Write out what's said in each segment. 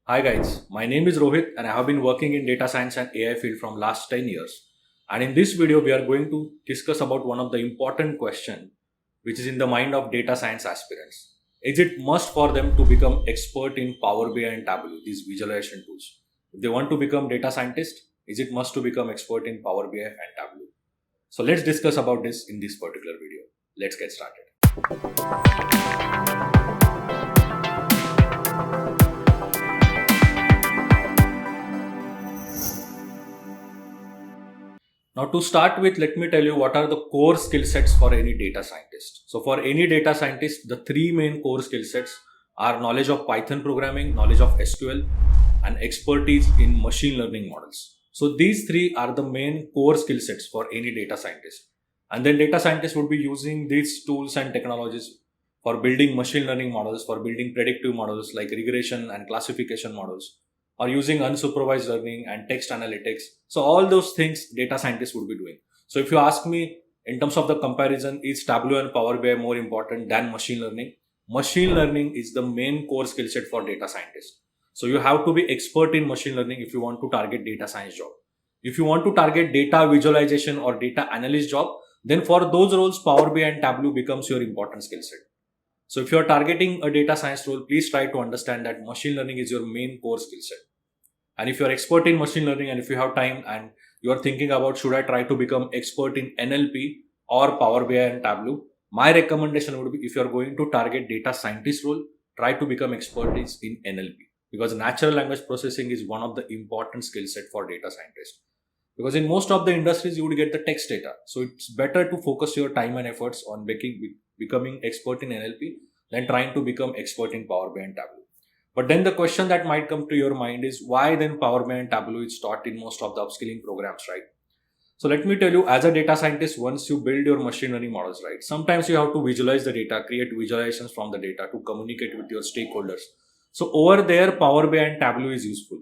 Hi guys, my name is Rohit and I have been working in data science and AI field from last 10 years. And in this video, we are going to discuss about one of the important question which is in the mind of data science aspirants. Is it must for them to become expert in Power BI and Tableau, these visualization tools? If they want to become data scientist, is it must to become expert in Power BI and Tableau? So let's discuss about this in this particular video. Let's get started. Now, to start with, let me tell you what are the core skill sets for any data scientist. So, for any data scientist, the three main core skill sets are knowledge of Python programming, knowledge of SQL, and expertise in machine learning models. So, these three are the main core skill sets for any data scientist. And then, data scientists would be using these tools and technologies for building machine learning models, for building predictive models like regression and classification models, or using unsupervised learning and text analytics. So all those things data scientists would be doing. So if you ask me in terms of the comparison, is Tableau and Power BI more important than machine learning? Machine learning is the main core skill set for data scientists. So you have to be expert in machine learning if you want to target data science job. If you want to target data visualization or data analyst job, then for those roles, Power BI and Tableau becomes your important skill set. So if you are targeting a data science role, please try to understand that machine learning is your main core skill set. And if you are expert in machine learning and if you have time and you are thinking about should I try to become expert in NLP or Power BI and Tableau, my recommendation would be if you are going to target data scientist role, try to become expert in NLP because natural language processing is one of the important skill set for data scientists. Because in most of the industries you would get the text data, so it's better to focus your time and efforts on becoming expert in NLP than trying to become expert in Power BI and Tableau. But then the question that might come to your mind is why then Power BI and Tableau is taught in most of the upskilling programs, right? So let me tell you, as a data scientist, once you build your machine learning models, right, sometimes you have to visualize the data, create visualizations from the data to communicate with your stakeholders. So over there, Power BI and Tableau is useful.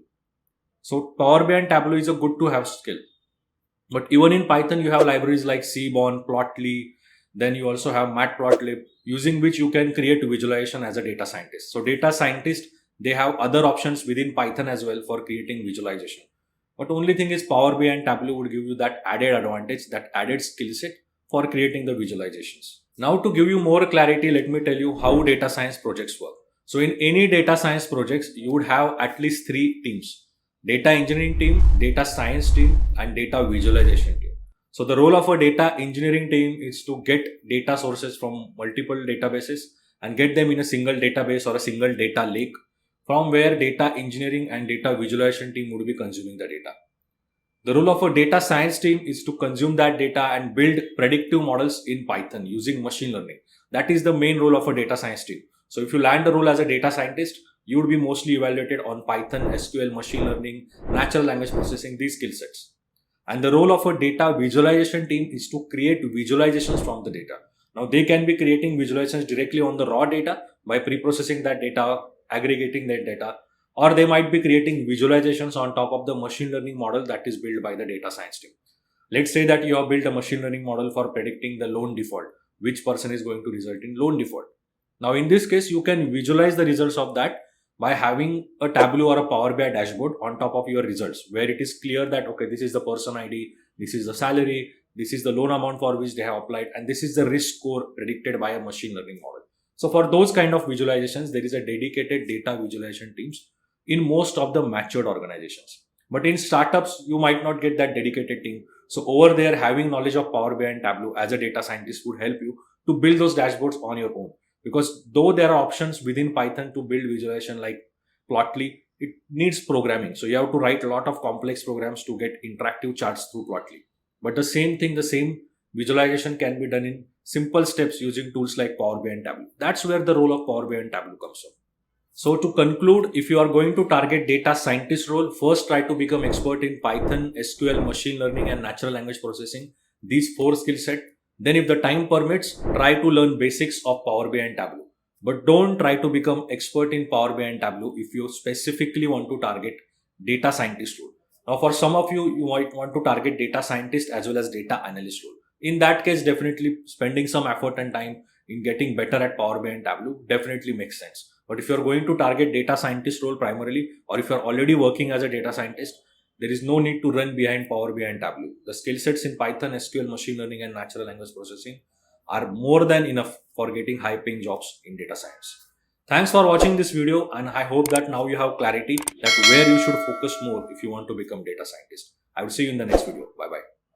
So Power BI and Tableau is a good to have skill. But even in Python, you have libraries like Seaborn, Plotly, then you also have Matplotlib, using which you can create visualization as a data scientist. So data scientists, they have other options within Python as well for creating visualization. But only thing is Power BI and Tableau would give you that added advantage, that added skill set for creating the visualizations. Now to give you more clarity, let me tell you how data science projects work. So in any data science projects, you would have at least three teams: data engineering team, data science team, and data visualization team. So the role of a data engineering team is to get data sources from multiple databases and get them in a single database or a single data lake from where data engineering and data visualization team would be consuming the data. The role of a data science team is to consume that data and build predictive models in Python using machine learning. That is the main role of a data science team. So if you land the role as a data scientist, you would be mostly evaluated on Python, SQL, machine learning, natural language processing, these skill sets. And the role of a data visualization team is to create visualizations from the data. Now they can be creating visualizations directly on the raw data by pre-processing that data, aggregating that data, or they might be creating visualizations on top of the machine learning model that is built by the data science team. Let's say that you have built a machine learning model for predicting the loan default, which person is going to result in loan default. Now, in this case, you can visualize the results of that by having a Tableau or a Power BI dashboard on top of your results, where it is clear that, okay, this is the person ID, this is the salary, this is the loan amount for which they have applied, and this is the risk score predicted by a machine learning model. So for those kind of visualizations, there is a dedicated data visualization teams in most of the matured organizations. But in startups, you might not get that dedicated team. So over there, having knowledge of Power BI and Tableau as a data scientist would help you to build those dashboards on your own. Because though there are options within Python to build visualization like Plotly, it needs programming. So you have to write a lot of complex programs to get interactive charts through Plotly. But the same thing, the same visualization can be done in simple steps using tools like Power BI and Tableau. That's where the role of Power BI and Tableau comes from. So to conclude, if you are going to target data scientist role, first try to become expert in Python, SQL, machine learning and natural language processing, these four skill set. Then if the time permits, try to learn basics of Power BI and Tableau. But don't try to become expert in Power BI and Tableau if you specifically want to target data scientist role. Now for some of you, you might want to target data scientist as well as data analyst role. In that case, definitely spending some effort and time in getting better at Power BI and Tableau definitely makes sense. But if you're going to target data scientist role primarily, or if you're already working as a data scientist, there is no need to run behind Power BI and Tableau. The skill sets in Python, SQL, machine learning, and natural language processing are more than enough for getting high paying jobs in data science. Thanks for watching this video, and I hope that now you have clarity that where you should focus more if you want to become data scientist. I will see you in the next video. Bye bye.